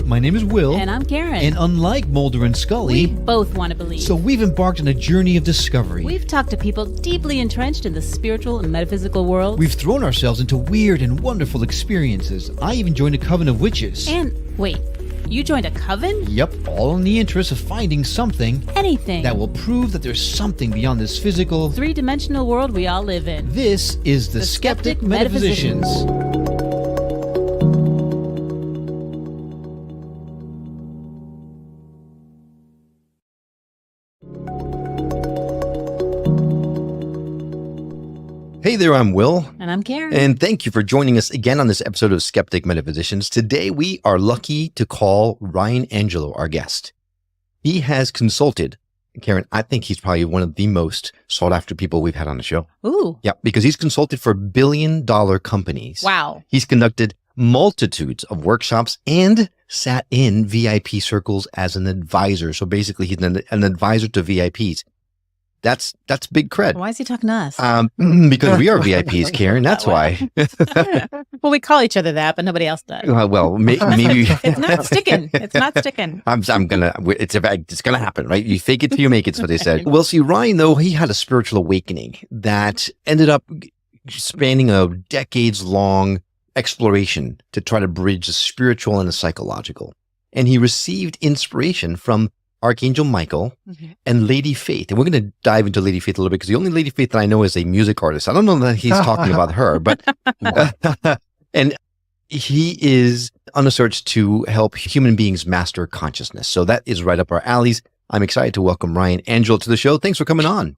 My name is Will. And I'm Karen. And unlike Mulder and Scully, we both want to believe. So we've embarked on a journey of discovery. We've talked to people deeply entrenched in the spiritual and metaphysical world. We've thrown ourselves into weird and wonderful experiences. I even joined a coven of witches. And wait, you joined a coven? Yep, all in the interest of finding something. Anything. That will prove that there's something beyond this physical, three-dimensional world we all live in. This is the Skeptic Metaphysicians. Hey there, I'm Will. And I'm Karen. And thank you for joining us again on this episode of Skeptic Metaphysicians. Today, we are lucky to call Ryan Angelo our guest. He has consulted, Karen, I think he's probably one of the most sought after people we've had on the show. Ooh. Yeah, because he's consulted for billion-dollar companies. Wow. He's conducted multitudes of workshops and sat in VIP circles as an advisor. So basically, he's an advisor to VIPs. That's big cred. Why is he talking to us? Because we are VIPs, Karen. That's why. Well, we call each other that, but nobody else does. Well, maybe it's not sticking. It's not sticking. It's gonna happen, right? You fake it till you make it's what they said. Well, see, Ryan, though, he had a spiritual awakening that ended up spanning a decades-long exploration to try to bridge the spiritual and the psychological. And he received inspiration from Archangel Michael and Lady Faith. And we're going to dive into Lady Faith a little bit because the only Lady Faith that I know is a music artist. I don't know that he's talking about her, but and he is on a search to help human beings master consciousness. So that is right up our alleys. I'm excited to welcome Ryan Angelo to the show. Thanks for coming on.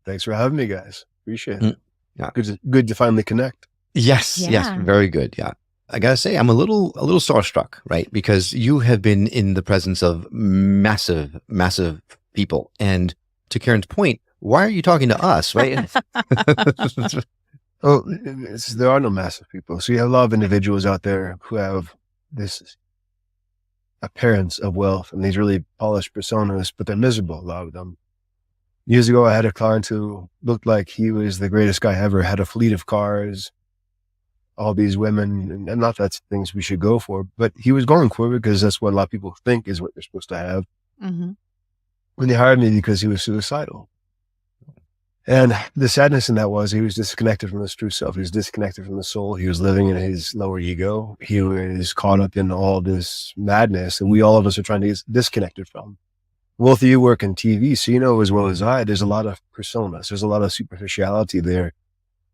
Thanks for having me, guys. Appreciate it. Yeah. Good to finally connect. Yes. Very good. Yeah. I gotta say, I'm a little starstruck, right? Because you have been in the presence of massive people. And to Karen's point, why are you talking to us, right? Oh, there are no massive people. So you have a lot of individuals out there who have this appearance of wealth and these really polished personas, but they're miserable, a lot of them. Years ago, I had a client who looked like he was the greatest guy ever, had a fleet of cars, all these women, and not that's things we should go for, but he was going for it because that's what a lot of people think is what they're supposed to have. When they hired me because he was suicidal. And the sadness in that was he was disconnected from his true self. He was disconnected from the soul. He was living in his lower ego. He was caught up in all this madness that all of us are trying to get disconnected from. Both of you work in TV, so you know as well as I, there's a lot of personas. There's a lot of superficiality there.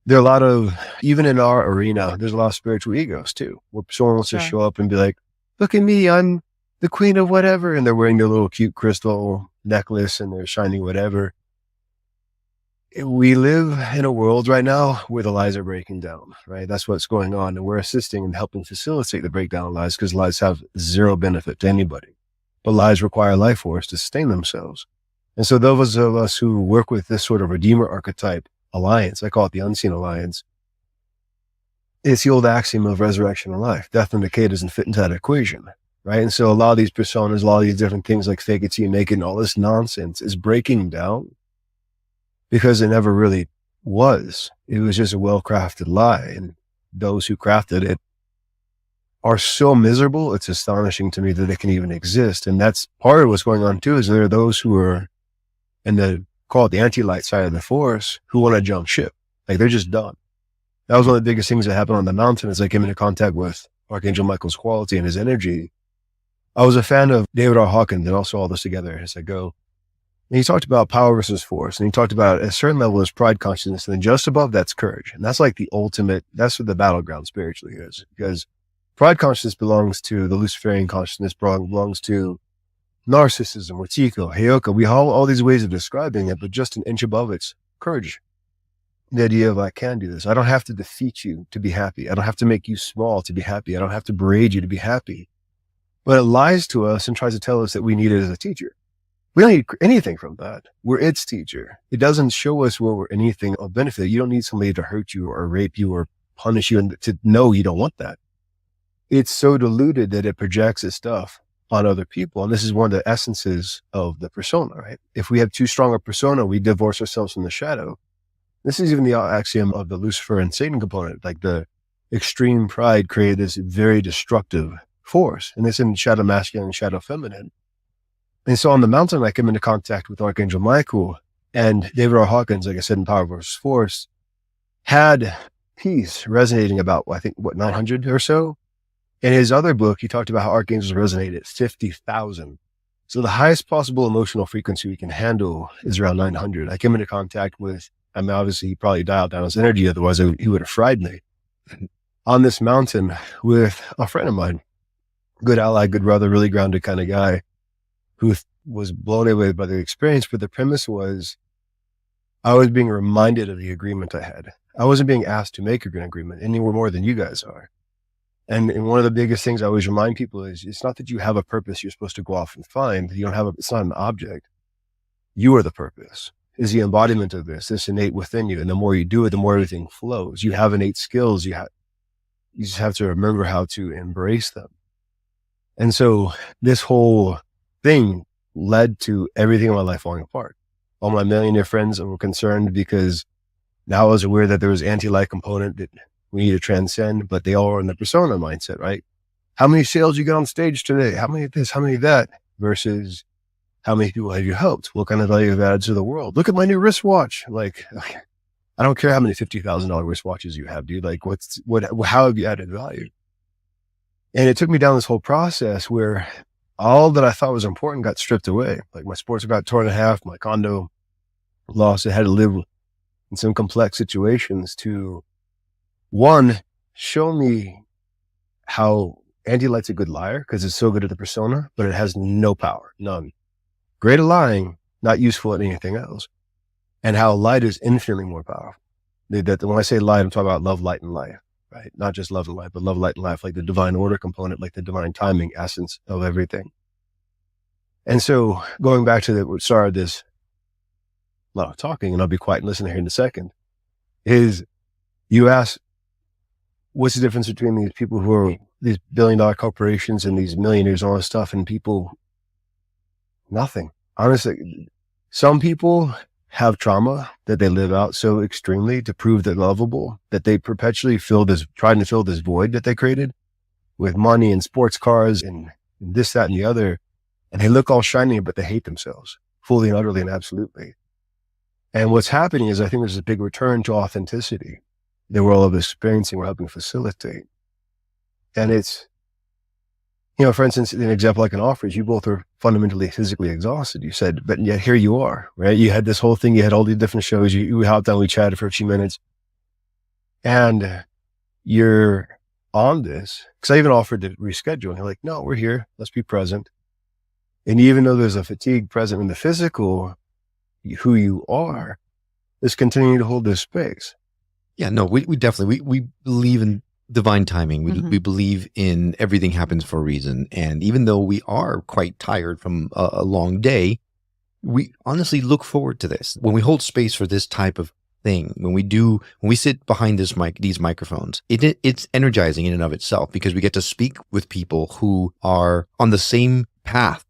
There are a lot of, even in our arena, there's a lot of spiritual egos too, where someone wants to show up and be like, look at me, I'm the queen of whatever. And they're wearing their little cute crystal necklace and they're shining whatever. We live in a world right now where the lies are breaking down, right? That's what's going on. And we're assisting and helping facilitate the breakdown of lies because lies have zero benefit to anybody. But lies require life force to sustain themselves. And so those of us who work with this sort of redeemer archetype alliance, I call it the unseen alliance. It's the old axiom of resurrection and life. Death and decay doesn't fit into that equation, right? And so a lot of these personas, a lot of these different things like fake it till you make it and all this nonsense is breaking down because it never really was. It was just a well-crafted lie. And those who crafted it are so miserable, it's astonishing to me that it can even exist. And that's part of what's going on too, is there are those who are in the call it the anti-light side of the force who want to jump ship. Like they're just done. That was one of the biggest things that happened on the mountain as I came into contact with Archangel Michael's quality and his energy. I was a fan of David R. Hawkins and also all this together as I go. And he talked about power versus force. And he talked about at a certain level is pride consciousness. And then just above that's courage. And that's like the ultimate, that's what the battleground spiritually is. Because pride consciousness belongs to the Luciferian consciousness, belongs to narcissism, Wetiko, Heyoka. We have all these ways of describing it, but just an inch above it's courage. The idea of I can do this. I don't have to defeat you to be happy. I don't have to make you small to be happy. I don't have to berate you to be happy. But it lies to us and tries to tell us that we need it as a teacher. We don't need anything from that. We're its teacher. It doesn't show us where we're anything of benefit. You don't need somebody to hurt you or rape you or punish you and to know you don't want that. It's so diluted that it projects its stuff on other people. And this is one of the essences of the persona, right? If we have too strong a persona, we divorce ourselves from the shadow. This is even the axiom of the Lucifer and Satan component. Like the extreme pride created this very destructive force, and it's in shadow masculine and shadow feminine. And so on the mountain, I came into contact with Archangel Michael, and David R. Hawkins, like I said, in Power versus Force, had peace resonating about, I think, 900 or so. In his other book, he talked about how archangels resonate at 50,000. So the highest possible emotional frequency we can handle is around 900. I came into contact with, I mean, obviously he probably dialed down his energy, otherwise he would have fried me. On this mountain with a friend of mine, good ally, good brother, really grounded kind of guy, who was blown away by the experience. But the premise was, I was being reminded of the agreement I had. I wasn't being asked to make an agreement any more than you guys are. And one of the biggest things I always remind people is, it's not that you have a purpose you're supposed to go off and find. You don't have it's not an object. You are the purpose, is the embodiment of this innate within you. And the more you do it, the more everything flows. You have innate skills. You just have to remember how to embrace them. And so this whole thing led to everything in my life falling apart. All my millionaire friends were concerned because now I was aware that there was anti-light component that we need to transcend, but they all are in the persona mindset, right? How many sales you got on stage today? How many of this? How many of that? Versus how many people have you helped? What kind of value have you added to the world? Look at my new wristwatch. Like, okay, I don't care how many $50,000 wristwatches you have, dude. Like, how have you added value? And it took me down this whole process where all that I thought was important got stripped away. Like my sports got torn in half, my condo lost. I had to live in some complex situations to, one, show me how anti-light's a good liar because it's so good at the persona, but it has no power, none. Great at lying, not useful at anything else. And how light is infinitely more powerful. That when I say light, I'm talking about love, light, and life, right? Not just love and light, but love, light, and life, like the divine order component, like the divine timing essence of everything. And so going back to the start of this, a lot of talking, and I'll be quiet and listen here in a second, is you ask, what's the difference between these people who are these billion-dollar corporations and these millionaires and all this stuff and people? Nothing. Honestly, some people have trauma that they live out so extremely to prove they're lovable that they perpetually trying to fill this void that they created with money and sports cars and this, that, and the other. And they look all shiny, but they hate themselves fully and utterly and absolutely. And what's happening is I think there's a big return to authenticity that we're all experiencing, we're helping facilitate. And it's, for instance, an example I can offer is you both are fundamentally physically exhausted. You said, but yet here you are, right? You had this whole thing, you had all these different shows, you hopped on, we chatted for a few minutes, and you're on this, because I even offered to reschedule, and you're like, no, we're here, let's be present. And even though there's a fatigue present in the physical, who you are is continuing to hold this space. Yeah, no, we definitely, we believe in divine timing. We believe in everything happens for a reason. And even though we are quite tired from a long day, we honestly look forward to this. When we hold space for this type of thing, when we sit behind these microphones, it's energizing in and of itself because we get to speak with people who are on the same path,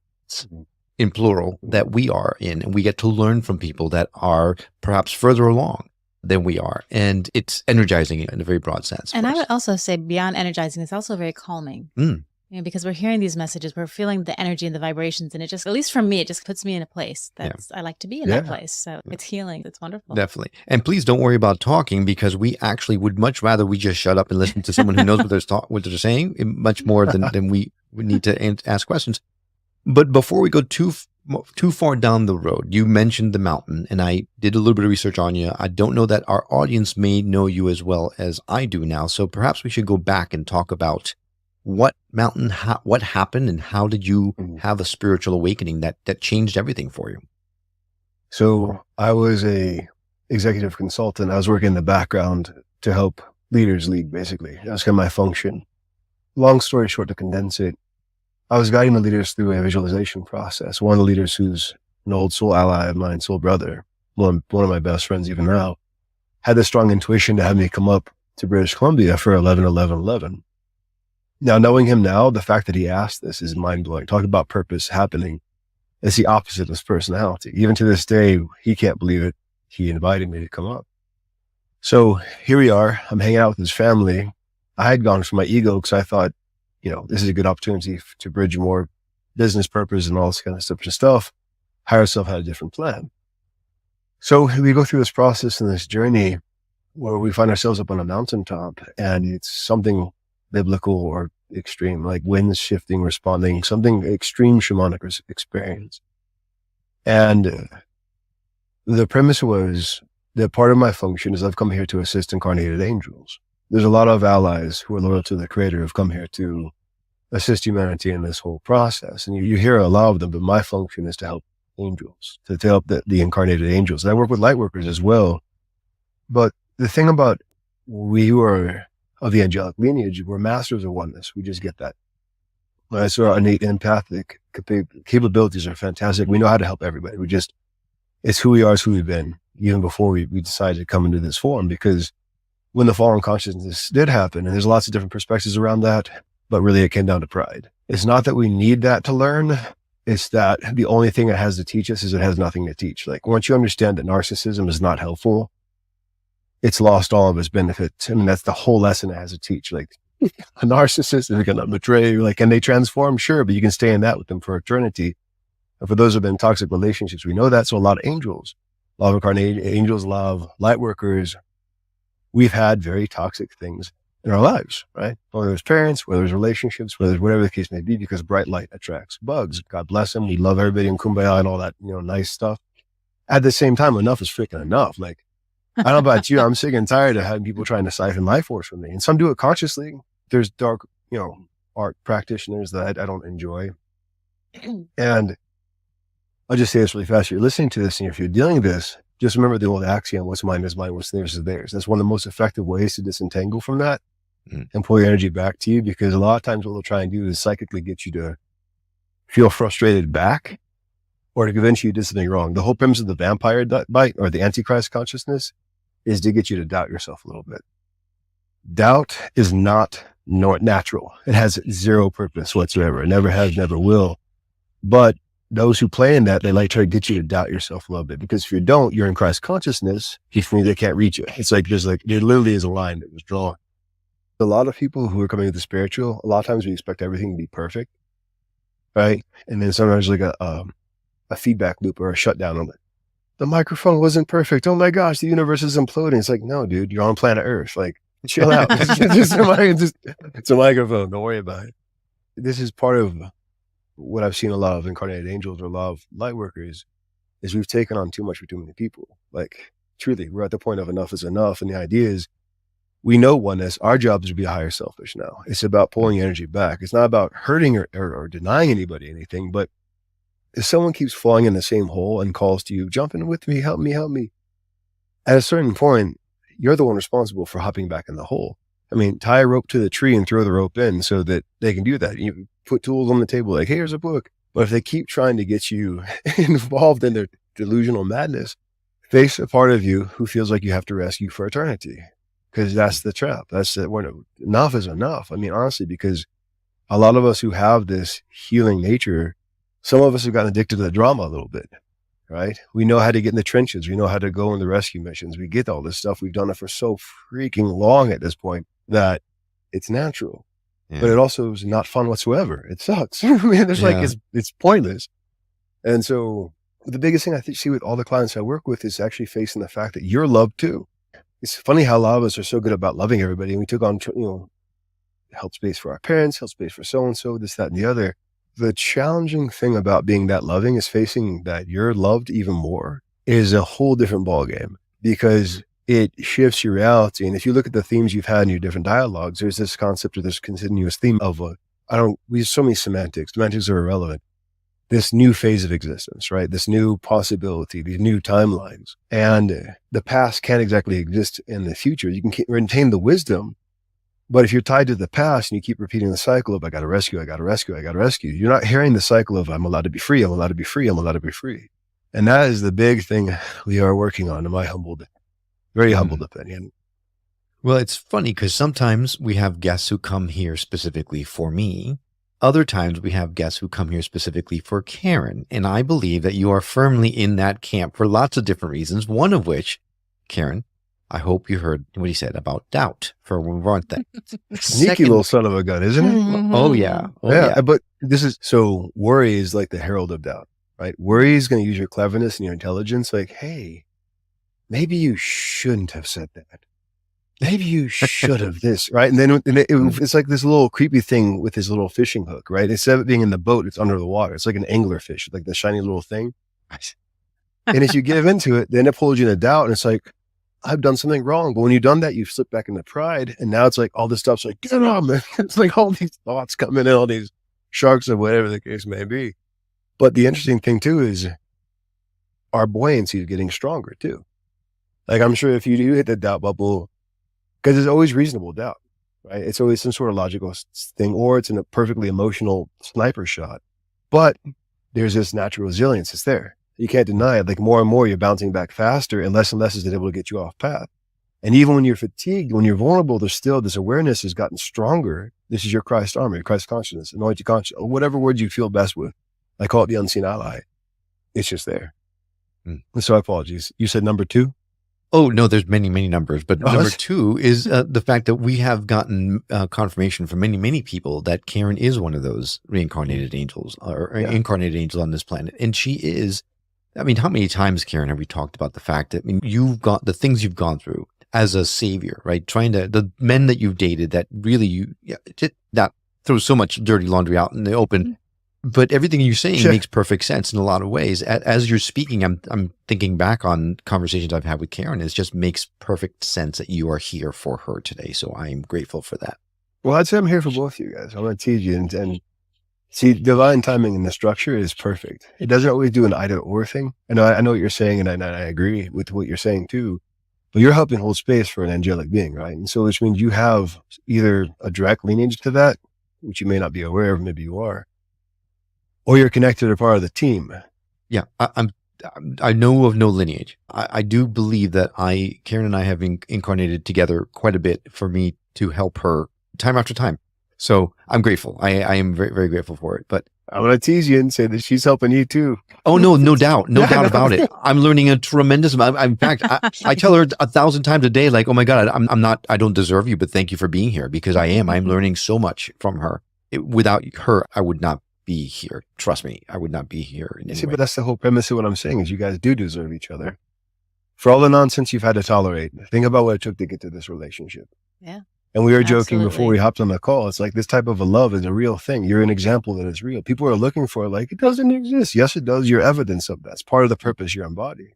in plural, that we are in. And we get to learn from people that are perhaps further along than we are. And it's energizing in a very broad sense. And I would also say beyond energizing, it's also very calming. Because we're hearing these messages, we're feeling the energy and the vibrations. And it just, at least for me, it just puts me in a place that's, I like to be in that place. So it's healing. It's wonderful. Definitely. And please don't worry about talking because we actually would much rather we just shut up and listen to someone who knows what they're saying much more than we need to ask questions. But before we go too far down the road, you mentioned the mountain, and I did a little bit of research on you. I don't know that our audience may know you as well as I do now, so perhaps we should go back and talk about what mountain, what happened, and how did you have a spiritual awakening that changed everything for you? So I was a executive consultant. I was working in the background to help leaders lead, basically. That was kind of my function. Long story short, to condense it, I was guiding the leaders through a visualization process. One of the leaders who's an old soul ally of mine, soul brother, one of my best friends even now, had this strong intuition to have me come up to British Columbia for 11-11-11. Now, knowing him now, the fact that he asked this is mind-blowing. Talk about purpose happening. It's the opposite of his personality. Even to this day, he can't believe it. He invited me to come up. So here we are. I'm hanging out with his family. I had gone for my ego because I thought this is a good opportunity to bridge more business purpose and all this kind of stuff. Higher self had a different plan. So we go through this process and this journey where we find ourselves up on a mountaintop, and it's something biblical or extreme, like winds shifting, responding, something extreme shamanic experience. And the premise was that part of my function is I've come here to assist incarnated angels. There's a lot of allies who are loyal to the creator who have come here to assist humanity in this whole process. And you hear a lot of them, but my function is to help angels, to help the incarnated angels. And I work with light workers as well. But the thing about we who are of the angelic lineage, we're masters of oneness. We just get that. Right? So our innate empathic capabilities are fantastic. We know how to help everybody. It's who we are, it's who we've been, even before we decided to come into this form. Because when the fallen consciousness did happen, and there's lots of different perspectives around that, but really it came down to pride. It's not that we need that to learn. It's that the only thing it has to teach us is it has nothing to teach. Like once you understand that narcissism is not helpful, it's lost all of its benefits. I mean, that's the whole lesson it has to teach. Like a narcissist is going to betray you. Like, can they transform? Sure, but you can stay in that with them for eternity. And for those who have been in toxic relationships, we know that. So a lot of angels, a lot of incarnate angels, a lot of light workers, we've had very toxic things in our lives, right? Whether it's parents, whether it's relationships, whether it's whatever the case may be, because bright light attracts bugs. God bless them. We love everybody in Kumbaya and all that, nice stuff. At the same time, enough is freaking enough. Like, I don't know about you. I'm sick and tired of having people trying to siphon life force from me. And some do it consciously. There's dark, art practitioners that I don't enjoy. And I'll just say this really fast. You're listening to this, and if you're dealing with this, just remember the old axiom, what's mine is mine, what's theirs is theirs. That's one of the most effective ways to disentangle from that and pull your energy back to you, because a lot of times what they'll try and do is psychically get you to feel frustrated back or to convince you did something wrong. The whole premise of the vampire bite or the Antichrist consciousness is to get you to doubt yourself a little bit. Doubt is not natural. It has zero purpose whatsoever. It never has, never will. But those who play in that, they like try to get you to doubt yourself a little bit, because if you don't, you're in Christ consciousness. They can't reach you. It's like there literally is a line that was drawn. A lot of people who are coming to the spiritual, a lot of times we expect everything to be perfect, right? And then sometimes like a feedback loop or a shutdown on it. The microphone wasn't perfect. Oh my gosh, the universe is imploding. It's like, no, dude, you're on planet Earth. Like, chill out. It's a microphone. Don't worry about it. This is part of what I've seen a lot of incarnated angels or a lot of light workers is we've taken on too much for too many people. Like, truly, we're at the point of enough is enough. And the idea is we know oneness. Our job is to be higher selfish now. It's about pulling energy back. It's not about hurting or denying anybody anything, but if someone keeps falling in the same hole and calls to you, jump in with me, help me. At a certain point, you're the one responsible for hopping back in the hole. I mean, tie a rope to the tree and throw the rope in so that they can do that. You put tools on the table, like, hey, here's a book. But if they keep trying to get you involved in their delusional madness, face a part of you who feels like you have to rescue for eternity. Because that's the trap. That's when enough is enough. I mean, honestly, because a lot of us who have this healing nature, some of us have gotten addicted to the drama a little bit, right? We know how to get in the trenches. We know how to go in the rescue missions. We get all this stuff. We've done it for so freaking long at this point that it's natural. Yeah. But it also is not fun whatsoever. It sucks. I mean, it's pointless. And so the biggest thing I see with all the clients I work with is actually facing the fact that you're loved too. It's funny how a lot of us are so good about loving everybody. And we took on, held space for our parents, held space for so-and-so, this, that, and the other. The challenging thing about being that loving is facing that you're loved even more is a whole different ballgame, because it shifts your reality. And if you look at the themes you've had in your different dialogues, there's this concept of this continuous theme of we have so many semantics. Semantics are irrelevant. This new phase of existence, right? This new possibility, these new timelines. And the past can't exactly exist in the future. You can retain the wisdom, but if you're tied to the past and you keep repeating the cycle of I got to rescue, you're not hearing the cycle of I'm allowed to be free, I'm allowed to be free. And that is the big thing we are working on, in my very humbled opinion. Well, it's funny because sometimes we have guests who come here specifically for me. Other times we have guests who come here specifically for Karen. And I believe that you are firmly in that camp for lots of different reasons. One of which, Karen, I hope you heard what he said about doubt for when we weren't there. Sneaky little son of a gun, isn't it? Oh, yeah. Oh, yeah. But so worry is like the herald of doubt, right? Worry is going to use your cleverness and your intelligence. Like, hey, maybe you shouldn't have said that. Maybe you should have this, right? And then it's like this little creepy thing with his little fishing hook, right? Instead of it being in the boat, it's under the water. It's like an angler fish, like the shiny little thing. And if you give into it, then it pulls you into doubt. And it's like, I've done something wrong. But when you've done that, you've slipped back into pride. And now it's like all this stuff's like, get on, man. It's like all these thoughts coming in, all these sharks or whatever the case may be. But the interesting thing too is our buoyancy is getting stronger too. Like I'm sure if you do hit the doubt bubble, because it's always reasonable doubt, right? It's always some sort of logical thing, or it's in a perfectly emotional sniper shot. But there's this natural resilience. It's there. You can't deny it. Like more and more, you're bouncing back faster, and less is able to get you off path. And even when you're fatigued, when you're vulnerable, there's still this awareness has gotten stronger. This is your Christ armor, your Christ consciousness, anointed conscience, or whatever word you feel best with. I call it the unseen ally. It's just there. And so apologies. You said number 2? Oh, no, there's many, many numbers. But number 2 is the fact that we have gotten confirmation from many, many people that Karen is one of those reincarnated angels or incarnated angels on this planet. And she is, I mean, how many times, Karen, have we talked about the fact that, I mean, you've got the things you've gone through as a savior, right? The men that you've dated that really that throws so much dirty laundry out in the open. But everything you're saying makes perfect sense in a lot of ways. As you're speaking, I'm thinking back on conversations I've had with Karen. It just makes perfect sense that you are here for her today. So I'm grateful for that. Well, I'd say I'm here for both of you guys. I'm going to tease you and see, divine timing in the structure is perfect. It doesn't always do an either or thing. I know what you're saying, and I agree with what you're saying too. But you're helping hold space for an angelic being, right? And so which means you have either a direct lineage to that, which you may not be aware of, maybe you are, or you're connected or part of the team. Yeah, I know of no lineage. I do believe that Karen and I have incarnated together quite a bit for me to help her time after time. So I'm grateful. I am very, very grateful for it. But I'm going to tease you and say that she's helping you too. Oh, no doubt. No doubt about it. I'm learning a tremendous amount. In fact, I tell her 1,000 times a day, like, oh my God, I don't deserve you, but thank you for being here, because I'm learning so much from her. Without her, I would not be here. Trust me, I would not be here in any way. But that's the whole premise of what I'm saying is you guys do deserve each other. For all the nonsense you've had to tolerate, think about what it took to get to this relationship. Yeah. And we were joking before we hopped on the call. It's like this type of a love is a real thing. You're an example that is real. People are looking for it like, it doesn't exist. Yes, it does. You're evidence of that. It's part of the purpose you're embodying.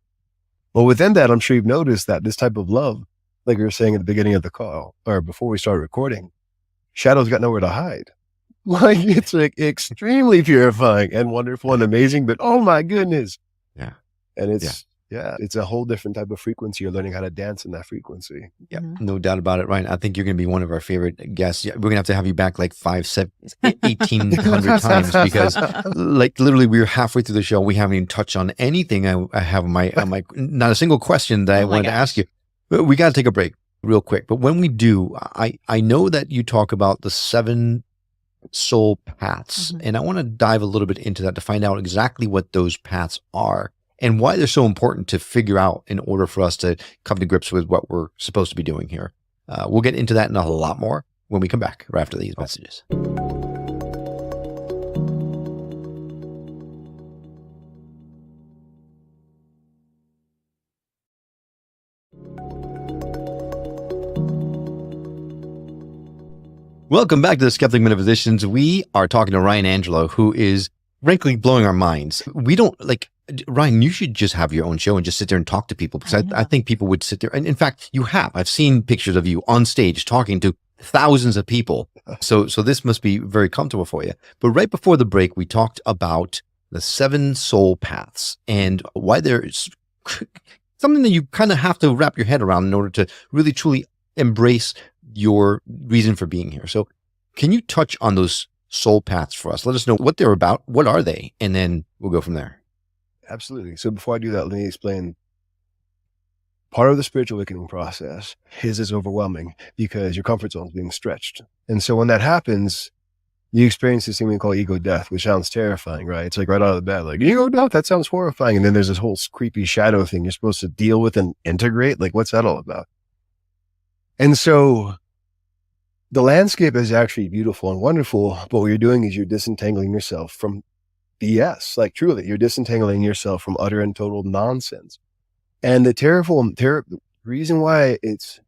Well, within that, I'm sure you've noticed that this type of love, like we were saying at the beginning of the call or before we started recording, shadows got nowhere to hide. Like it's like extremely purifying and wonderful and amazing, but oh my goodness. Yeah. And it's a whole different type of frequency. You're learning how to dance in that frequency. Yeah, no doubt about it, Ryan. I think you're going to be one of our favorite guests. We're going to have you back like 1,800 times because like literally we were halfway through the show. We haven't even touched on anything I have on my not a single question that I wanted to ask you. But we got to take a break real quick. But when we do, I know that you talk about the 7 soul paths, and I want to dive a little bit into that to find out exactly what those paths are and why they're so important to figure out in order for us to come to grips with what we're supposed to be doing here. We'll get into that and a lot more when we come back right after these messages. Welcome back to the Skeptic Metaphysicians. We are talking to Ryan Angelo, who is frankly blowing our minds. We don't Ryan, you should just have your own show and just sit there and talk to people, because I think people would sit there. And in fact, you have. I've seen pictures of you on stage talking to thousands of people. So this must be very comfortable for you. But right before the break, we talked about the 7 soul paths and why there's something that you kind of have to wrap your head around in order to really, truly embrace your reason for being here. So can you touch on those soul paths for us? Let us know what they're about. What are they? And then we'll go from there. Absolutely. So before I do that, let me explain. Part of the spiritual awakening process is overwhelming because your comfort zone is being stretched. And so when that happens, you experience this thing we call ego death, which sounds terrifying, right? It's like right out of the bat, like ego death, that sounds horrifying. And then there's this whole creepy shadow thing you're supposed to deal with and integrate. Like, what's that all about? And so the landscape is actually beautiful and wonderful, but what you're doing is you're disentangling yourself from BS. Like truly, you're disentangling yourself from utter and total nonsense. And the reason why it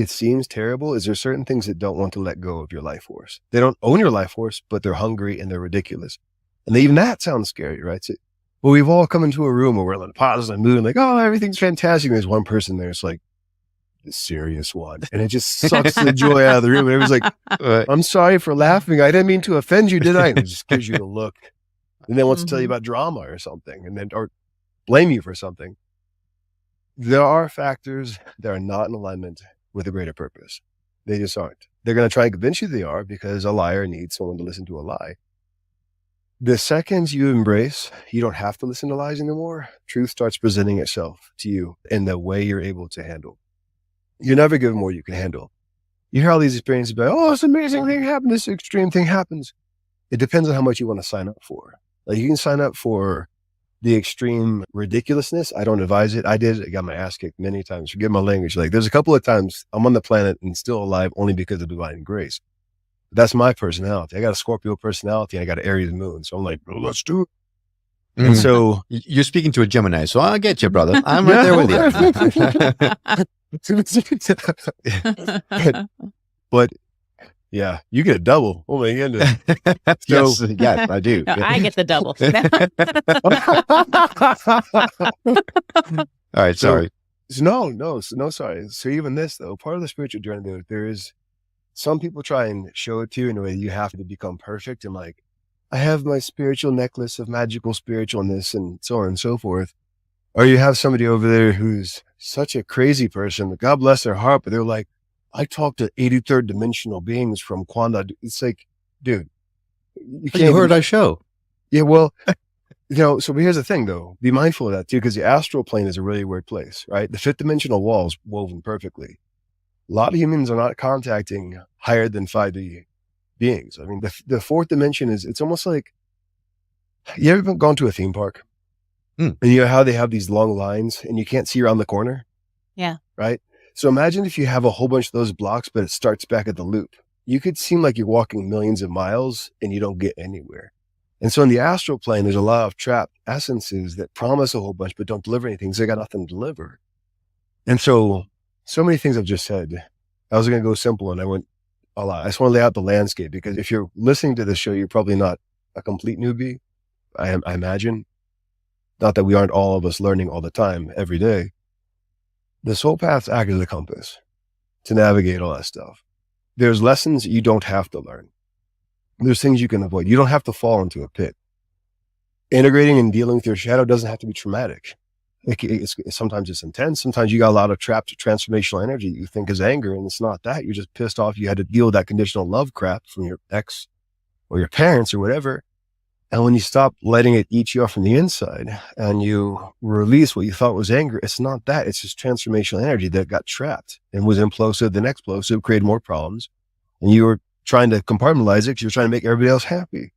seems terrible is there's certain things that don't want to let go of your life force. They don't own your life force, but they're hungry and they're ridiculous. And even that sounds scary, right? So, well, we've all come into a room where we're in a positive mood, like, oh, everything's fantastic. There's one person there, it's like, the serious one. And it just sucks the joy out of the room. And it was like, I'm sorry for laughing. I didn't mean to offend you, did I? And it just gives you the look. And then wants to tell you about drama or something, and then, or blame you for something. There are factors that are not in alignment with a greater purpose. They just aren't. They're going to try and convince you they are because a liar needs someone to listen to a lie. The second you embrace, you don't have to listen to lies anymore. Truth starts presenting itself to you in the way you're able to handle. You're never given more you can handle. You hear all these experiences about, oh, this amazing thing happened, this extreme thing happens. It depends on how much you want to sign up for. Like you can sign up for the extreme ridiculousness. I don't advise it. I did. I got my ass kicked many times. Forgive my language. Like there's a couple of times I'm on the planet and still alive only because of divine grace. That's my personality. I got a Scorpio personality and I got an Aries moon. So I'm like, oh, let's do it. And so you're speaking to a Gemini. So I'll get you, brother. I'm right there with you. But yeah, you get a double. Oh my goodness. So, yes, I do. No, I get the double. All right, sorry. No, sorry. So even this though, part of the spiritual journey, there is some people try and show it to you in a way you have to become perfect. And like, I have my spiritual necklace of magical spiritualness and so on and so forth. Or you have somebody over there who's such a crazy person, God bless their heart, but they're like, I talk to 83rd dimensional beings from quantum. It's like, dude, you heard our show. Yeah, well, so here's the thing though, be mindful of that too, because the astral plane is a really weird place, right? The 5th dimensional wall is woven perfectly. A lot of humans are not contacting higher than 5D beings. I mean, the 4th dimension it's almost like, you ever gone to a theme park? And you know how they have these long lines and you can't see around the corner? Yeah. Right? So imagine if you have a whole bunch of those blocks, but it starts back at the loop. You could seem like you're walking millions of miles and you don't get anywhere. And so in the astral plane, there's a lot of trapped essences that promise a whole bunch, but don't deliver anything. So they got nothing to deliver. And so many things I've just said, I was going to go simple and I went a lot. I just want to lay out the landscape because if you're listening to this show, you're probably not a complete newbie. I imagine. Not that we aren't all of us learning all the time, every day. The soul paths act as a compass to navigate all that stuff. There's lessons you don't have to learn. There's things you can avoid. You don't have to fall into a pit. Integrating and dealing with your shadow doesn't have to be traumatic. Sometimes it's intense. Sometimes you got a lot of trapped transformational energy that you think is anger, and it's not that. You're just pissed off. You had to deal with that conditional love crap from your ex or your parents or whatever. And when you stop letting it eat you up from the inside and you release what you thought was anger, it's not that. It's just transformational energy that got trapped and was implosive, then explosive, created more problems. And you were trying to compartmentalize it because you were trying to make everybody else happy.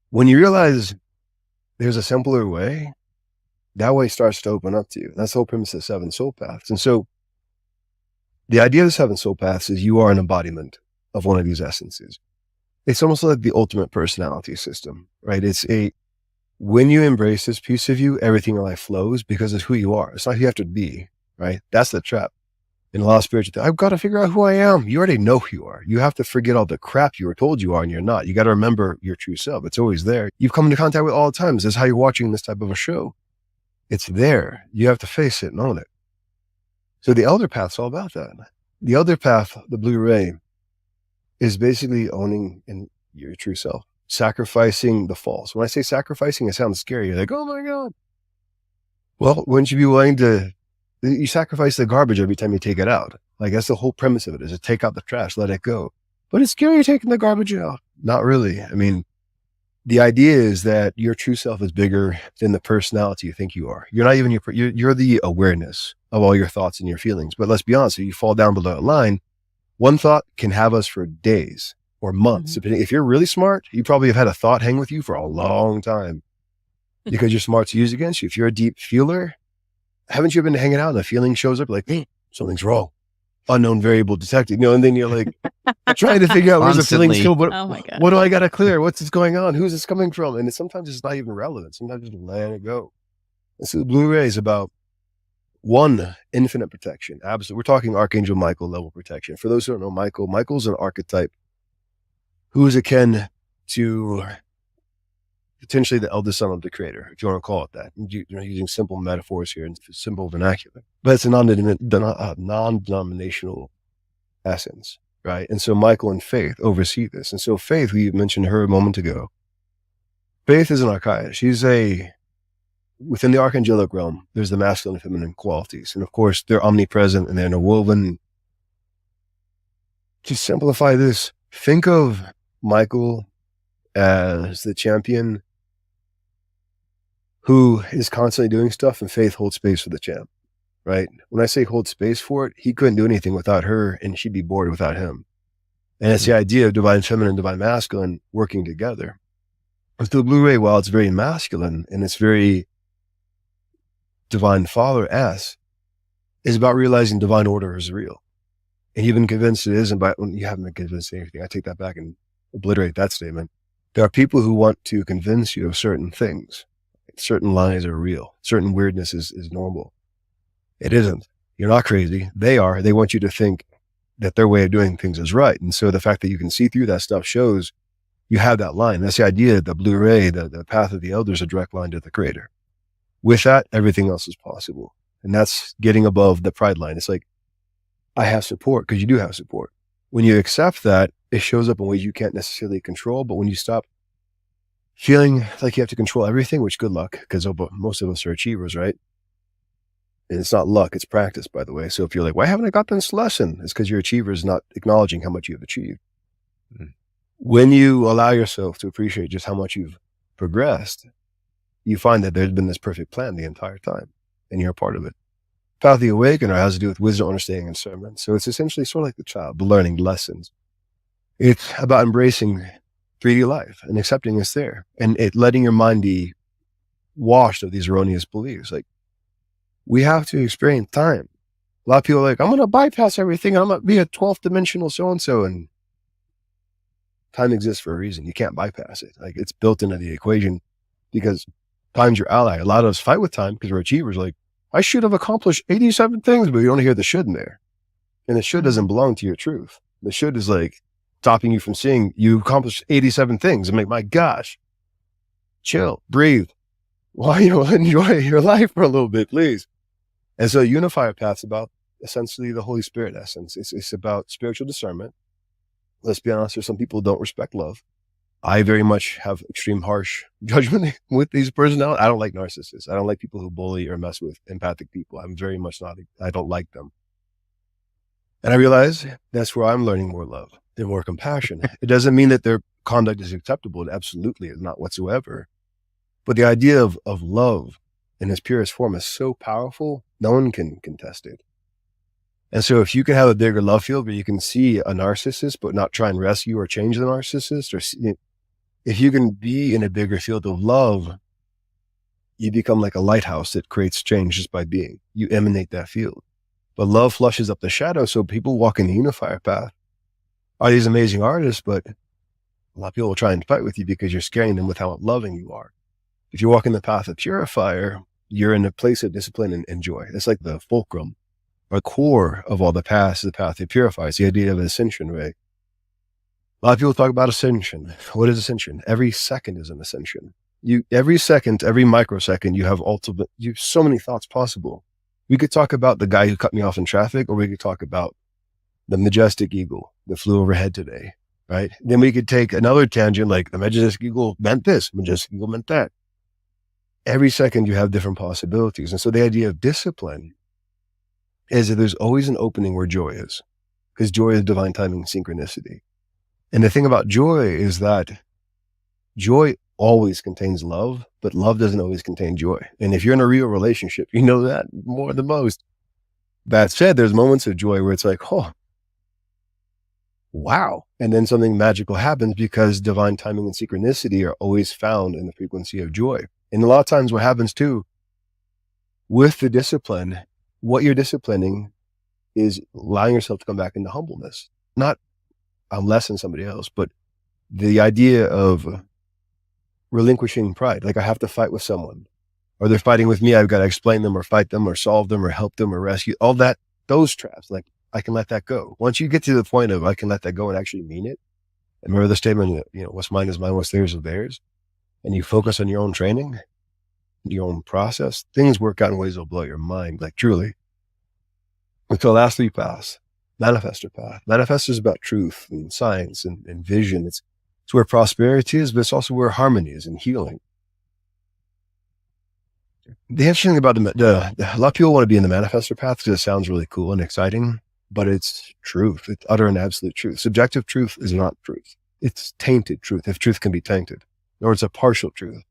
When you realize there's a simpler way, that way starts to open up to you. That's the whole premise of 7 soul paths. And so the idea of the 7 soul paths is you are an embodiment of one of these essences. It's almost like the ultimate personality system, right? When you embrace this piece of you, everything in life flows because it's who you are. It's not who you have to be, right? That's the trap. In a lot of spiritual things, I've got to figure out who I am. You already know who you are. You have to forget all the crap you were told you are and you're not. You got to remember your true self. It's always there. You've come into contact with it all the time. This is how you're watching this type of a show. It's there. You have to face it and own it. So the elder path's all about that. The elder path, the blue ray, is basically owning in your true self, sacrificing the false. When I say sacrificing, it sounds scary. You're like, oh my God. Well, wouldn't you be willing you sacrifice the garbage every time you take it out. Like that's the whole premise of it, is to take out the trash, let it go. But it's scary taking the garbage out. Not really. I mean, the idea is that your true self is bigger than the personality you think you are. You're not even you're the awareness of all your thoughts and your feelings. But let's be honest, if you fall down below that line, one thought can have us for days or months. Mm-hmm. If you're really smart, you probably have had a thought hang with you for a long time because you're smart to use against you. If you're a deep feeler, haven't you been hanging out and a feeling shows up like, hey, something's wrong. Unknown variable detected, and then you're like trying to figure out where's the feelings go. Oh my God. What do I got to clear? What's this going on? Who's this coming from? And sometimes it's not even relevant. Sometimes just let it go. And so the Blu-ray is about one, infinite protection. Absolutely. We're talking Archangel Michael level protection. For those who don't know Michael's an archetype who is akin to potentially the eldest son of the creator, if you want to call it that. You're using simple metaphors here and simple vernacular, but it's a non-denominational essence, right? And so Michael and Faith oversee this. And so Faith, we mentioned her a moment ago. Faith is an archetype. She's within the archangelic realm, there's the masculine and feminine qualities. And of course, they're omnipresent and they're interwoven. To simplify this, think of Michael as the champion who is constantly doing stuff, and Faith holds space for the champ, right? When I say hold space for it, he couldn't do anything without her, and she'd be bored without him. And it's the idea of divine feminine, divine masculine working together. With the Blu-ray, while it's very masculine and it's very divine father-esque, is about realizing divine order is real. And you've been convinced it isn't, but you haven't been convinced of anything. I take that back and obliterate that statement. There are people who want to convince you of certain things. Certain lies are real. Certain weirdness is normal. It isn't. You're not crazy. They are. They want you to think that their way of doing things is right. And so the fact that you can see through that stuff shows you have that line. That's the idea that the Blu-ray, the path of the elder, is a direct line to the creator. With that, everything else is possible. And that's getting above the pride line. It's like, I have support, because you do have support. When you accept that, it shows up in ways you can't necessarily control. But when you stop feeling like you have to control everything, which good luck, because most of us are achievers, right? And it's not luck, it's practice, by the way. So if you're like, why haven't I gotten this lesson? It's because your achiever is not acknowledging how much you have achieved. Mm. When you allow yourself to appreciate just how much you've progressed, you find that there's been this perfect plan the entire time, and you're a part of it. Path of the Awakener has to do with wisdom, understanding, and discernment. So it's essentially sort of like the child, learning lessons. It's about embracing 3D life and accepting it's there, and letting your mind be washed of these erroneous beliefs. Like, we have to experience time. A lot of people are like, I'm going to bypass everything. I'm going to be a 12th dimensional so-and-so. And time exists for a reason. You can't bypass it. Like, it's built into the equation because time's your ally. A lot of us fight with time because we're achievers. Like, I should have accomplished 87 things, but you don't hear the should in there. And the should doesn't belong to your truth. The should is like stopping you from seeing you accomplished 87 things. I'm like, my gosh, chill, breathe. Why you enjoy your life for a little bit, please. And so Unifier Path's about essentially the Holy Spirit essence. It's about spiritual discernment. Let's be honest, there's some people who don't respect love. I very much have extreme harsh judgment with these personalities. I don't like narcissists. I don't like people who bully or mess with empathic people. I'm very much I don't like them. And I realize that's where I'm learning more love and more compassion. It doesn't mean that their conduct is acceptable. It absolutely is not whatsoever. But the idea of love in its purest form is so powerful, no one can contest it. And so if you can have a bigger love field where you can see a narcissist, but not try and rescue or change the narcissist, or if you can be in a bigger field of love, you become like a lighthouse that creates change just by being. You emanate that field. But love flushes up the shadow. So people walk in the Unifier Path are these amazing artists, but a lot of people will try and fight with you because you're scaring them with how loving you are. If you walk in the path of Purifier, you're in a place of discipline and joy. It's like the fulcrum or core of all the paths, the path that purifies, the idea of ascension, right? A lot of people talk about ascension. What is ascension? Every second is an ascension. Every second, every microsecond, you have so many thoughts possible. We could talk about the guy who cut me off in traffic, or we could talk about the majestic eagle that flew overhead today, right? Then we could take another tangent, like the majestic eagle meant this, majestic eagle meant that. Every second you have different possibilities. And so the idea of discipline is that there's always an opening where joy is, because joy is divine timing, synchronicity. And the thing about joy is that joy always contains love, but love doesn't always contain joy. And if you're in a real relationship, you know that more than most. That said, there's moments of joy where it's like, oh, wow. And then something magical happens because divine timing and synchronicity are always found in the frequency of joy. And a lot of times what happens too, with the discipline, what you're disciplining is allowing yourself to come back into humbleness. Not I'm less than somebody else, but the idea of relinquishing pride. Like I have to fight with someone, or they're fighting with me. I've got to explain them or fight them or solve them or help them or rescue all that, those traps. Like I can let that go. Once you get to the point of I can let that go and actually mean it. And remember the statement, what's mine is mine, what's theirs is theirs. And you focus on your own training, your own process, things work out in ways that'll blow your mind. Like truly. With the last 3 paths, manifestor path. Manifestor is about truth and science and vision. It's where prosperity is, but it's also where harmony is and healing. The interesting thing about a lot of people want to be in the manifestor path because it sounds really cool and exciting, but it's truth. It's utter and absolute truth. Subjective truth is not truth. It's tainted truth, if truth can be tainted, or it's a partial truth.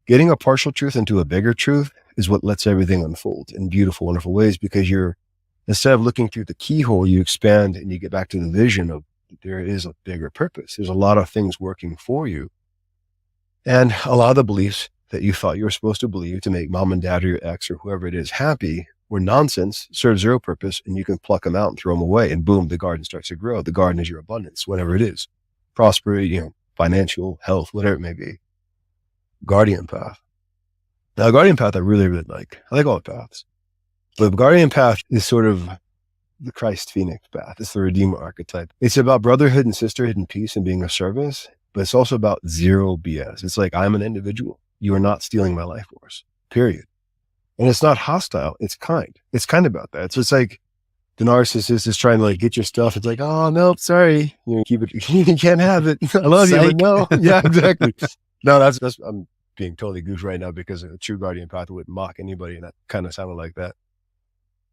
Getting a partial truth into a bigger truth is what lets everything unfold in beautiful, wonderful ways, because instead of looking through the keyhole, you expand and you get back to the vision of there is a bigger purpose. There's a lot of things working for you. And a lot of the beliefs that you thought you were supposed to believe to make mom and dad or your ex or whoever it is happy were nonsense, serve zero purpose, and you can pluck them out and throw them away. And boom, the garden starts to grow. The garden is your abundance, whatever it is. Prosperity, financial, health, whatever it may be. Guardian path. Now, guardian path I really, really like. I like all the paths. But the guardian path is sort of the Christ Phoenix path. It's the Redeemer archetype. It's about brotherhood and sisterhood and peace and being of service, but it's also about zero BS. It's like, I'm an individual. You are not stealing my life force, period. And it's not hostile. It's kind. It's kind about that. So it's like the narcissist is trying to get your stuff. It's like, oh, no, sorry. Keep it. You can't have it. I love you, but no. Yeah, exactly. No, that's, I'm being totally goofy right now because a true guardian path would mock anybody. And that kind of sounded like that.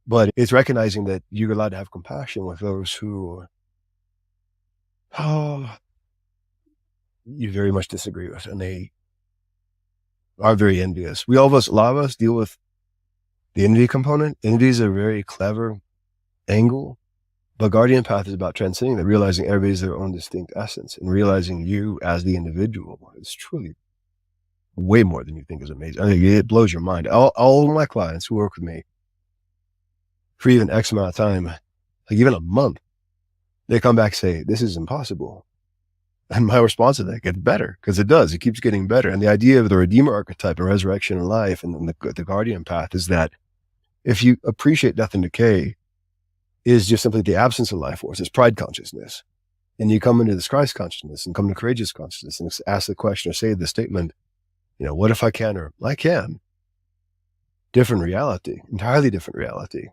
But it's recognizing that you're allowed to have compassion with those who, you very much disagree with, and they are very envious. A lot of us deal with the envy component. Envy is a very clever angle, but guardian path is about transcending that, realizing everybody's their own distinct essence, and realizing you as the individual is truly way more than you think is amazing. I mean, it blows your mind. All of my clients who work with me for even X amount of time, like even a month, they come back and say, this is impossible. And my response to that gets better, because it does. It keeps getting better. And the idea of the Redeemer archetype and resurrection and life and the guardian path is that if you appreciate death and decay is just simply the absence of life force, it's pride consciousness. And you come into this Christ consciousness and come to courageous consciousness and ask the question or say the statement, what if I can, or I can? Different reality, entirely different reality.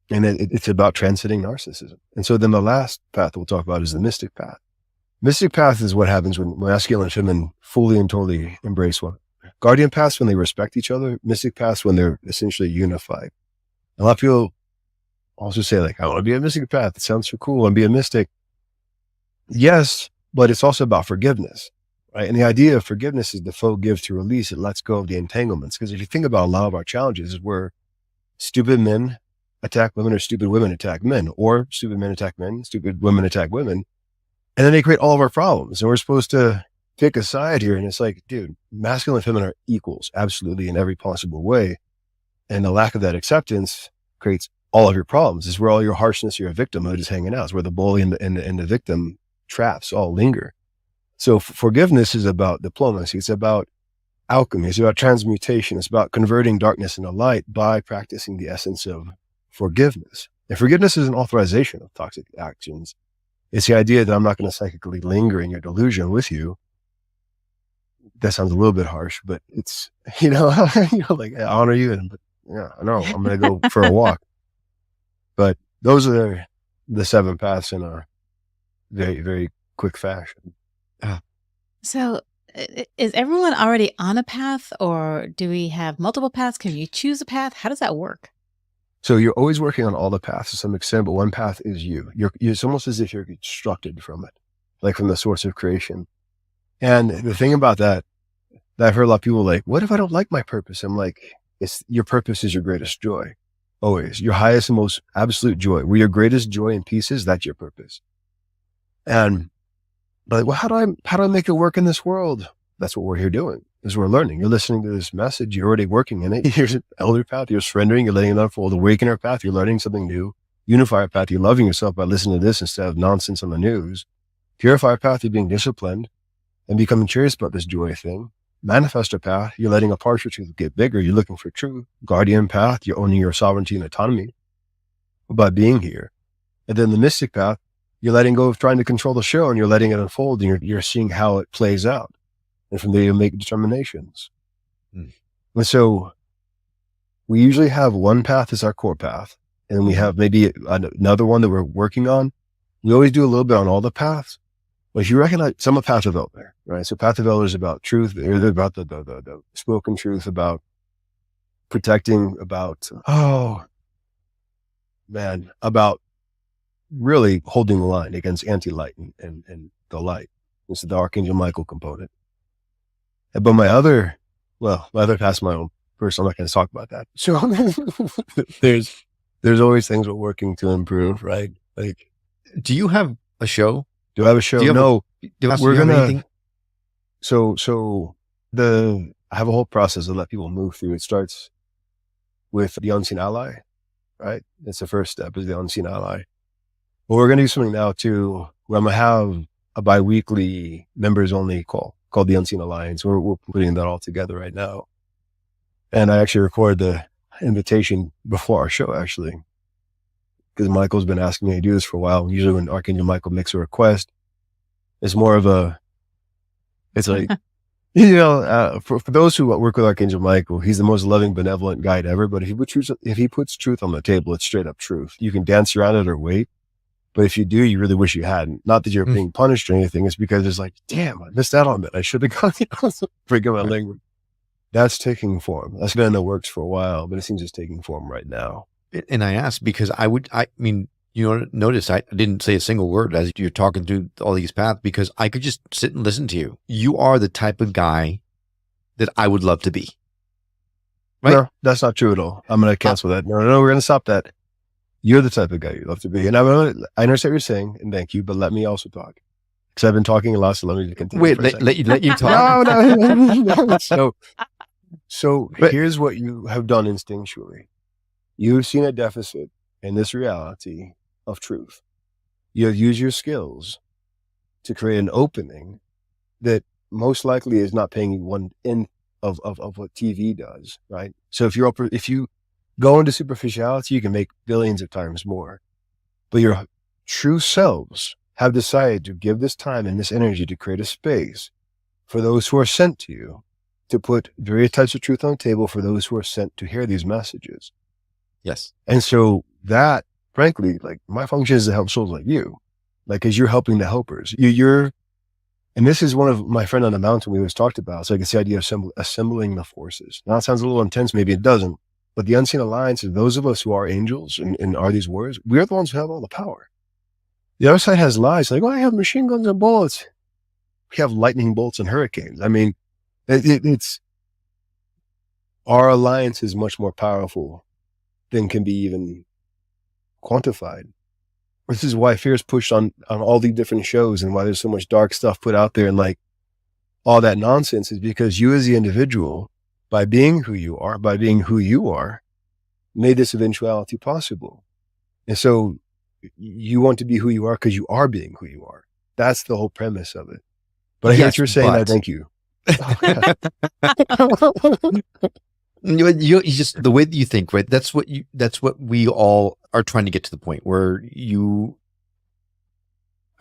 And it's about transcending narcissism. And so then the last path we'll talk about is the mystic path. Mystic path is what happens when masculine and feminine fully and totally embrace one. Guardian paths when they respect each other. Mystic paths when they're essentially unified. A lot of people also say I want to be a mystic path. It sounds so cool. I want to be a mystic. Yes, but it's also about forgiveness, right? And the idea of forgiveness is to forgive to release. It lets go of the entanglements. Because if you think about a lot of our challenges is where stupid men attack women or stupid women attack men, or stupid men attack men, stupid women attack women. And then they create all of our problems. And we're supposed to pick a side here. And it's like, dude, masculine and feminine are equals, absolutely, in every possible way. And the lack of that acceptance creates all of your problems. It's where all your harshness, your victimhood is hanging out. It's where the bully and the victim traps all linger. So forgiveness is about diplomacy. It's about alchemy. It's about transmutation. It's about converting darkness into light by practicing the essence of forgiveness. And forgiveness is an authorization of toxic actions. It's the idea that I'm not going to psychically linger in your delusion with you. That sounds a little bit harsh, but it's, I honor you. But yeah, I know I'm going to go for a walk. But those are the 7 paths in a very, very quick fashion. So is everyone already on a path, or do we have multiple paths? Can you choose a path? How does that work? So you're always working on all the paths to some extent, but one path is you. It's almost as if you're constructed from it, like from the source of creation. And the thing about that I've heard a lot of people what if I don't like my purpose? I'm like, your purpose is your greatest joy. Always. Your highest and most absolute joy. Where your greatest joy and peace is, that's your purpose. And how do I make it work in this world? That's what we're here doing, is we're learning. You're listening to this message. You're already working in it. Here's an elder path. You're surrendering. You're letting it unfold. Awakener path. You're learning something new. Unifier path, you're loving yourself by listening to this instead of nonsense on the news. Purifier path, you're being disciplined and becoming curious about this joy thing. Manifestor path, you're letting a partial truth get bigger. You're looking for truth. Guardian path, you're owning your sovereignty and autonomy by being here. And then the mystic path, you're letting go of trying to control the show and you're letting it unfold and you're seeing how it plays out. And from there, you make determinations. And so we usually have one path as our core path. And we have maybe another one that we're working on. We always do a little bit on all the paths. But if you recognize some of path development, right? So path development is about truth, they're about the spoken truth, about protecting, about, about really holding the line against anti-light and the light. This is the Archangel Michael component. But my other path's my own first. I'm not going to talk about that. So there's always things we're working to improve, right? Like, do you have a show? Do I have a show? No. We're gonna. So I have a whole process to let people move through. It starts with the unseen ally, right? It's the first step is the unseen ally. But we're gonna do something now too, where I'm gonna have a bi-weekly members only call called the Unseen Alliance. We're putting that all together right now, and I actually recorded the invitation before our show actually. Because Michael's been asking me to do this for a while. Usually when Archangel Michael makes a request, it's more of it's like, for those who work with Archangel Michael, he's the most loving, benevolent guide ever. But if he puts truth on the table, it's straight up truth. You can dance around it or wait. But if you do, you really wish you hadn't. Not that you're being punished or anything. It's because it's like, damn, I missed out on that. I should have gone, forget my language. That's taking form. That's been in the works for a while, but it seems it's taking form right now. And I asked because notice I didn't say a single word as you're talking through all these paths because I could just sit and listen to you. You are the type of guy that I would love to be. Right? No, that's not true at all. I'm going to cancel that. No, we're going to stop that. You're the type of guy you'd love to be. And I understand what you're saying, and thank you, but let me also talk. Because I've been talking a lot, so let me continue. Wait, let you talk? No. So here's what you have done instinctually. You've seen a deficit in this reality of truth. You have used your skills to create an opening that most likely is not paying you one end of what TV does, right? So if you go into superficiality, you can make billions of times more. But your true selves have decided to give this time and this energy to create a space for those who are sent to you, to put various types of truth on the table for those who are sent to hear these messages. Yes. And so that, frankly, like my function is to help souls like you, like as you're helping the helpers. And this is one of my friend on the mountain we always talked about. So like it's the idea of assembling the forces. Now it sounds a little intense, maybe it doesn't, but the Unseen Alliance is those of us who are angels and are these warriors. We're the ones who have all the power. The other side has lies like, I have machine guns and bullets. We have lightning bolts and hurricanes. I mean, it's our alliance is much more powerful than can be even quantified. This is why fear is pushed on all the different shows and why there's so much dark stuff put out there and like all that nonsense is because you as the individual, by being who you are, made this eventuality possible. And so you want to be who you are because you are being who you are. That's the whole premise of it. But I hear what you're saying. I thank you. You just the way that you think, right? That's what we all are trying to get to the point where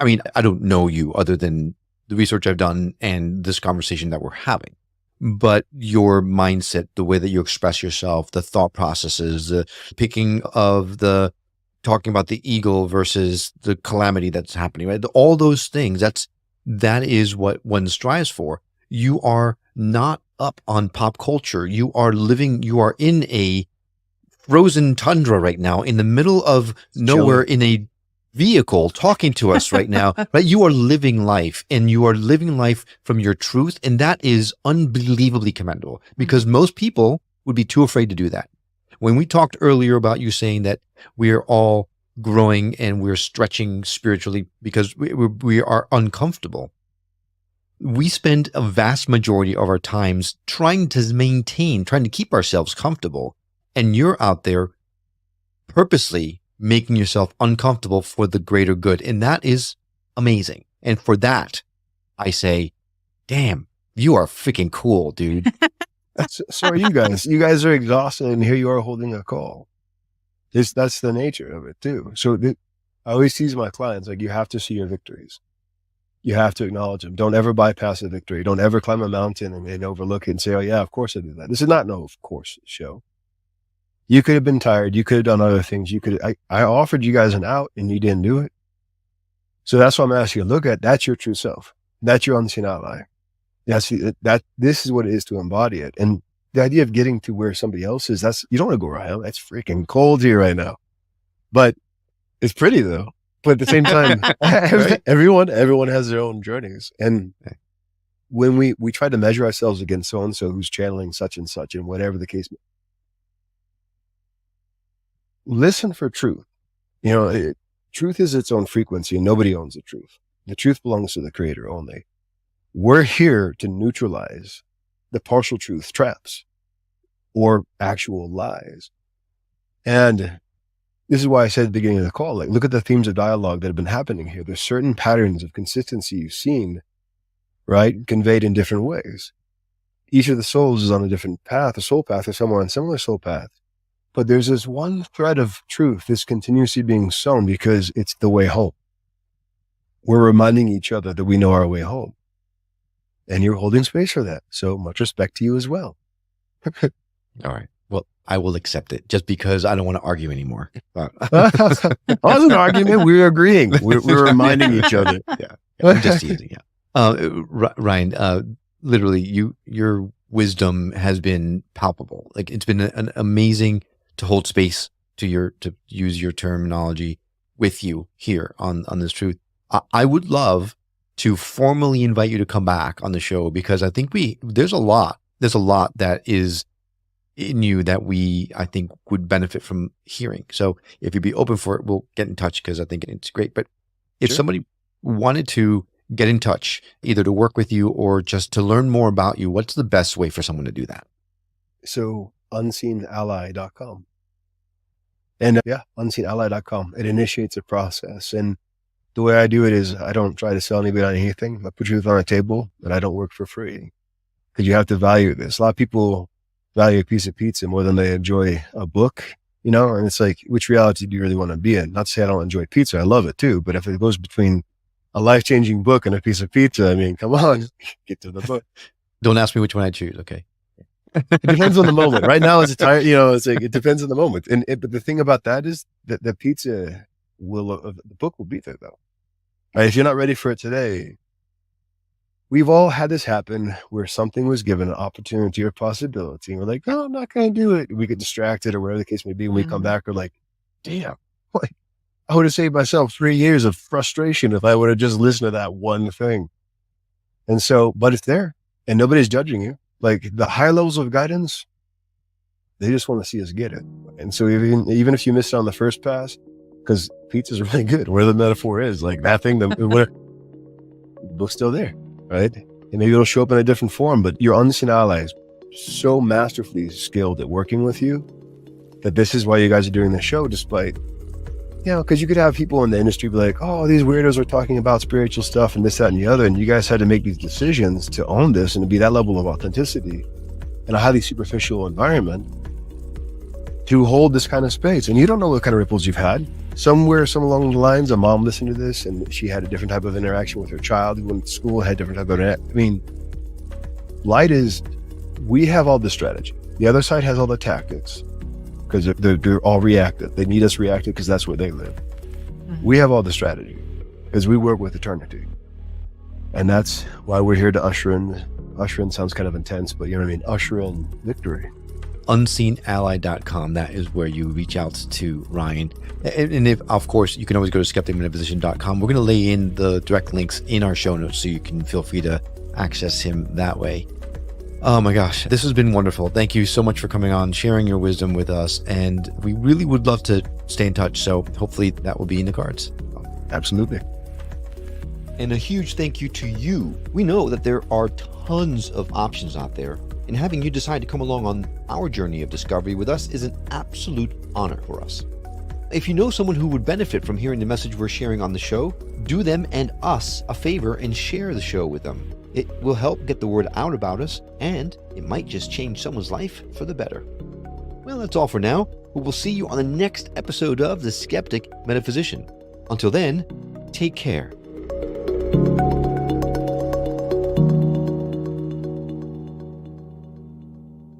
I don't know you other than the research I've done and this conversation that we're having, but your mindset, the way that you express yourself, the thought processes, the picking of talking about the eagle versus the calamity that's happening, right? All those things, that is what one strives for. You are not up on pop culture. You are in a frozen tundra right now, in the middle of nowhere, in a vehicle talking to us right now, right? You are living life, and you are living life from your truth. And that is unbelievably commendable because most people would be too afraid to do that. When we talked earlier about you saying that we are all growing and we're stretching spiritually because we are uncomfortable. We spend a vast majority of our times trying to keep ourselves comfortable. And you're out there purposely making yourself uncomfortable for the greater good. And that is amazing. And for that, I say, damn, you are freaking cool, dude. So are you guys. You guys are exhausted, and here you are holding a call. That's the nature of it too. So I always tease my clients, like, you have to see your victories. You have to acknowledge them. Don't ever bypass a victory. Don't ever climb a mountain and overlook it and say, oh yeah, of course I did that. This is not no of course show. You could have been tired. You could have done other things. I offered you guys an out and you didn't do it. So that's what I'm asking you to look at. That's your true self. That's your unseen ally. This is what it is to embody it. And the idea of getting to where somebody else is, you don't want to go around. That's freaking cold here right now, but it's pretty though. But at the same time, right? everyone has their own journeys. And when we try to measure ourselves against so-and-so who's channeling such and such and whatever the case may be, listen for truth. Truth is its own frequency, and nobody owns the truth. The truth belongs to the creator only. We're here to neutralize the partial truth traps or actual lies. And this is why I said at the beginning of the call, like, look at the themes of dialogue that have been happening here. There's certain patterns of consistency you've seen, right? Conveyed in different ways. Each of the souls is on a different path, a soul path, or somewhere on a similar soul path. But there's this one thread of truth that's continuously being sown because it's the way home. We're reminding each other that we know our way home. And you're holding space for that. So much respect to you as well. All right. Well, I will accept it just because I don't want to argue anymore. It wasn't an argument. We're agreeing. We're reminding each other. Yeah. I'm just teasing. Yeah. Ryan, literally your wisdom has been palpable. Like, it's been an amazing to hold space to use your terminology with you here on this truth. I would love to formally invite you to come back on the show, because I think there's a lot that is in you that I think would benefit from hearing. So if you'd be open for it, we'll get in touch, because I think it's great. But if somebody wanted to get in touch, either to work with you or just to learn more about you, what's the best way for someone to do that? So unseenally.com. And unseenally.com. It initiates a process. And the way I do it is I don't try to sell anybody on anything. I put truth on a table, and I don't work for free, because you have to value this. A lot of people value a piece of pizza more than they enjoy a book, and it's like, which reality do you really want to be in? Not to say I don't enjoy pizza. I love it too. But if it goes between a life-changing book and a piece of pizza, I mean, come on, get to the book. Don't ask me which one I choose. Okay. It depends on the moment. Right now, it's it's like, it depends on the moment. But the thing about that is that the pizza the book will be there though. Right? If you're not ready for it today, we've all had this happen where something was given an opportunity or possibility, and we're like, no, I'm not going to do it. We get distracted or whatever the case may be. When we come back, we're like, damn, I would have saved myself 3 years of frustration if I would have just listened to that one thing. And so, but it's there, and nobody's judging you. Like, the high levels of guidance, they just want to see us get it. And so even if you missed it on the first pass, because pizza's really good, where the metaphor is, like that thing, the book's still there, right? And maybe it'll show up in a different form, but your unseen ally is so masterfully skilled at working with you that this is why you guys are doing this show, despite, because you could have people in the industry be like, oh, these weirdos are talking about spiritual stuff and this, that, and the other. And you guys had to make these decisions to own this and to be that level of authenticity in a highly superficial environment to hold this kind of space. And you don't know what kind of ripples you've had. Somewhere, some along the lines, a mom listened to this and she had a different type of interaction with her child who went to school, had different type of light is, we have all the strategy. The other side has all the tactics, because they're all reactive. They need us reactive because that's where they live. Mm-hmm. We have all the strategy because we work with eternity. And that's why we're here to usher in sounds kind of intense, but usher in victory. Unseenally.com. That is where you reach out to Ryan. And if, of course, you can always go to skepticmetaphysician.com. We're going to lay in the direct links in our show notes so you can feel free to access him that way. Oh my gosh, this has been wonderful. Thank you so much for coming on, sharing your wisdom with us. And we really would love to stay in touch. So hopefully that will be in the cards. Absolutely. And a huge thank you to you. We know that there are tons of options out there, and having you decide to come along on our journey of discovery with us is an absolute honor for us. If you know someone who would benefit from hearing the message we're sharing on the show, do them and us a favor and share the show with them. It will help get the word out about us, and it might just change someone's life for the better. Well, that's all for now. We will see you on the next episode of The Skeptic Metaphysician. Until then, take care.